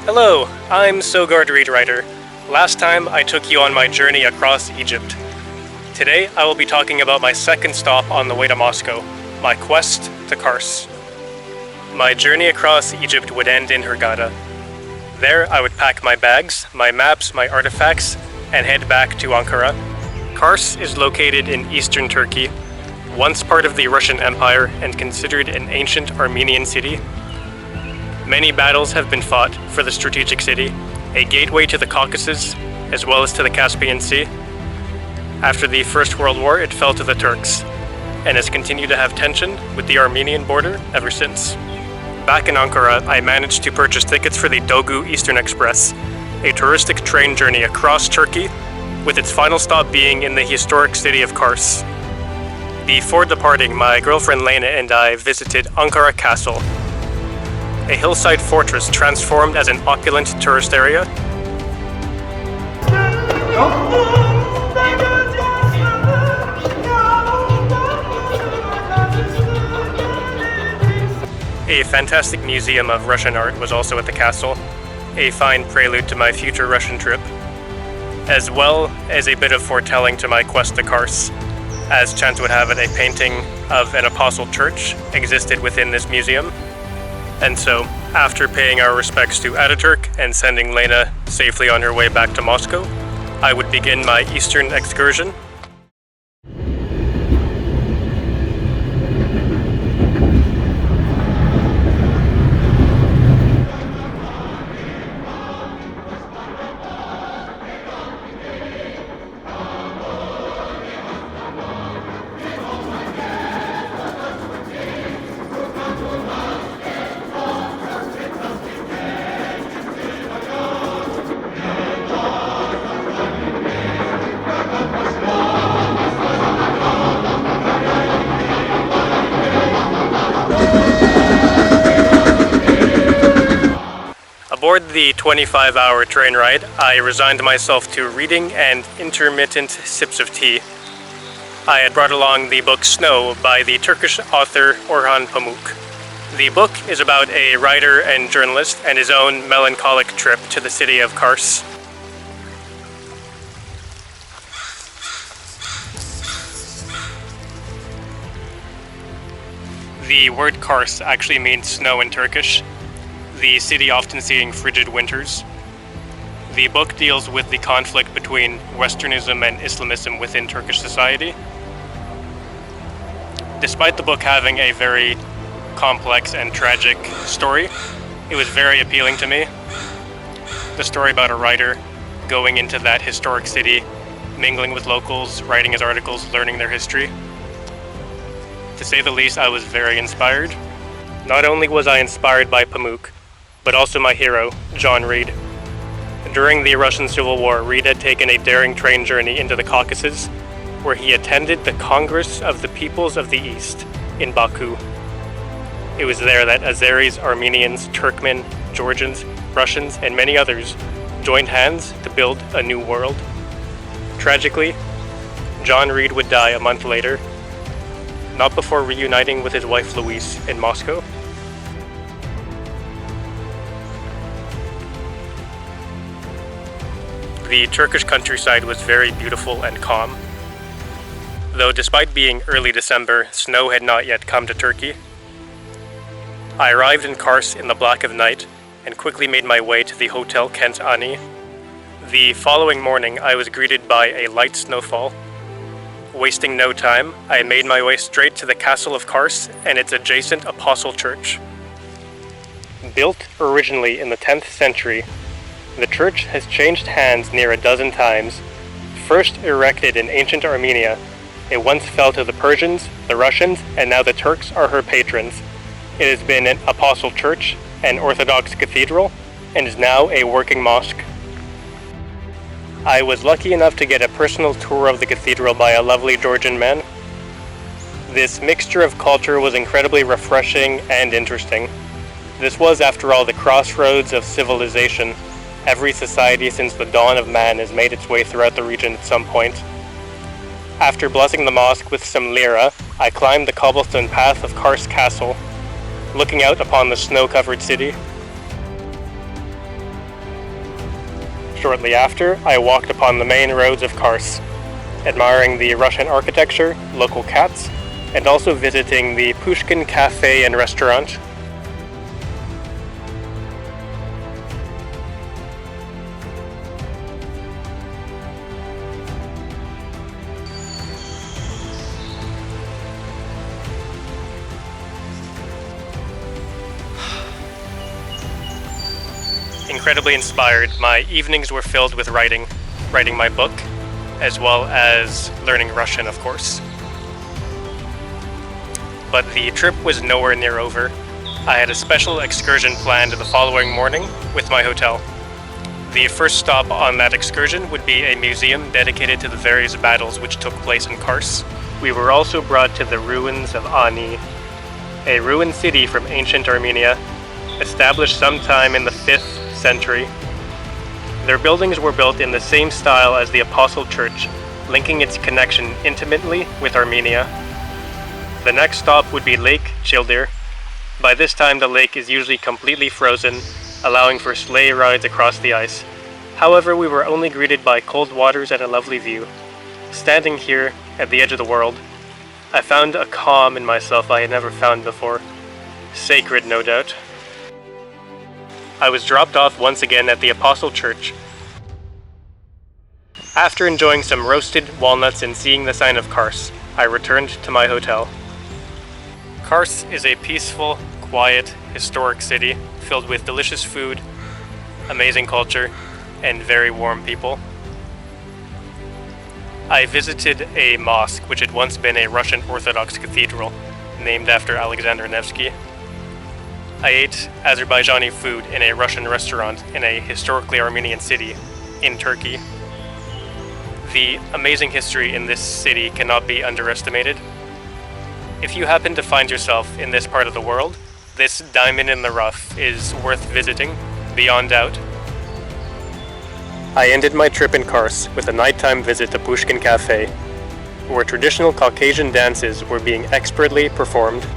Hello, I'm Sogard Readwriter. Last time I took you on my journey across Egypt. Today I will be talking about my second stop on the way to Moscow, my quest to Kars. My journey across Egypt would end in Hurghada. There I would pack my bags, my maps, my artifacts, and head back to Ankara. Kars is located in eastern Turkey, once part of the Russian Empire and considered an ancient Armenian city. Many battles have been fought for the strategic city, a gateway to the Caucasus, as well as to the Caspian Sea. After the First World War, it fell to the Turks, and has continued to have tension with the Armenian border ever since. Back in Ankara, I managed to purchase tickets for the Dogu Eastern Express, a touristic train journey across Turkey, with its final stop being in the historic city of Kars. Before departing, my girlfriend Lena and I visited Ankara Castle, a hillside fortress transformed as an opulent tourist area. A fantastic museum of Russian art was also at the castle, a fine prelude to my future Russian trip, as well as a bit of foretelling to my quest to Kars. As chance would have it, a painting of an apostle church existed within this museum. And so, after paying our respects to Ataturk and sending Lena safely on her way back to Moscow, I would begin my eastern excursion. Aboard the 25-hour train ride, I resigned myself to reading and intermittent sips of tea. I had brought along the book Snow by the Turkish author Orhan Pamuk. The book is about a writer and journalist and his own melancholic trip to the city of Kars. The word Kars actually means snow in Turkish, the city often seeing frigid winters. The book deals with the conflict between Westernism and Islamism within Turkish society. Despite the book having a very complex and tragic story, it was very appealing to me. The story about a writer going into that historic city, mingling with locals, writing his articles, learning their history. To say the least, I was very inspired. Not only was I inspired by Pamuk, but also my hero, John Reed. During the Russian Civil War, Reed had taken a daring train journey into the Caucasus, where he attended the Congress of the Peoples of the East in Baku. It was there that Azeris, Armenians, Turkmen, Georgians, Russians, and many others joined hands to build a new world. Tragically, John Reed would die a month later, not before reuniting with his wife Louise in Moscow. The Turkish countryside was very beautiful and calm. Though despite being early December, snow had not yet come to Turkey. I arrived in Kars in the black of night and quickly made my way to the Hotel Kent Ani. The following morning, I was greeted by a light snowfall. Wasting no time, I made my way straight to the castle of Kars and its adjacent apostle church. Built originally in the 10th century, the church has changed hands near a dozen times. First erected in ancient Armenia, it once fell to the Persians, the Russians, and now the Turks are her patrons. It has been an apostle church, an Orthodox cathedral, and is now a working mosque. I was lucky enough to get a personal tour of the cathedral by a lovely Georgian man. This mixture of culture was incredibly refreshing and interesting. This was, after all, the crossroads of civilization. Every society since the dawn of man has made its way throughout the region at some point. After blessing the mosque with some lira, I climbed the cobblestone path of Kars Castle, looking out upon the snow-covered city. Shortly after, I walked upon the main roads of Kars, admiring the Russian architecture, local cats, and also visiting the Pushkin Café and restaurant. Incredibly inspired, my evenings were filled with writing my book, as well as learning Russian, of course. But the trip was nowhere near over. I had a special excursion planned the following morning with my hotel. The first stop on that excursion would be a museum dedicated to the various battles which took place in Kars. We were also brought to the ruins of Ani, a ruined city from ancient Armenia, established sometime in the 5th century. Their buildings were built in the same style as the Apostle Church, linking its connection intimately with Armenia. The next stop would be Lake Çıldır. By this time the lake is usually completely frozen, allowing for sleigh rides across the ice. However, we were only greeted by cold waters and a lovely view. Standing here, at the edge of the world, I found a calm in myself I had never found before. Sacred, no doubt. I was dropped off once again at the Apostle Church. After enjoying some roasted walnuts and seeing the sign of Kars, I returned to my hotel. Kars is a peaceful, quiet, historic city filled with delicious food, amazing culture, and very warm people. I visited a mosque which had once been a Russian Orthodox cathedral, named after Alexander Nevsky. I ate Azerbaijani food in a Russian restaurant in a historically Armenian city in Turkey. The amazing history in this city cannot be underestimated. If you happen to find yourself in this part of the world, this diamond in the rough is worth visiting, beyond doubt. I ended my trip in Kars with a nighttime visit to Pushkin Café, where traditional Caucasian dances were being expertly performed.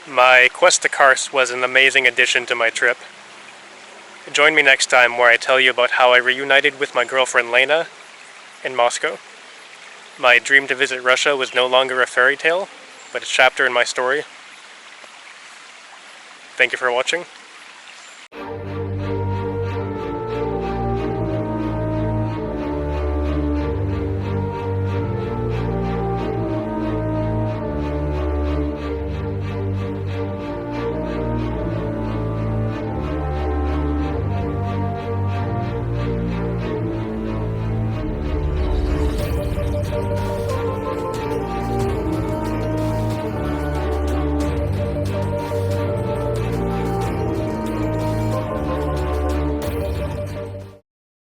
My quest to Kars was an amazing addition to my trip. Join me next time where I tell you about how I reunited with my girlfriend Lena in Moscow. My dream to visit Russia was no longer a fairy tale, but a chapter in my story. Thank you for watching.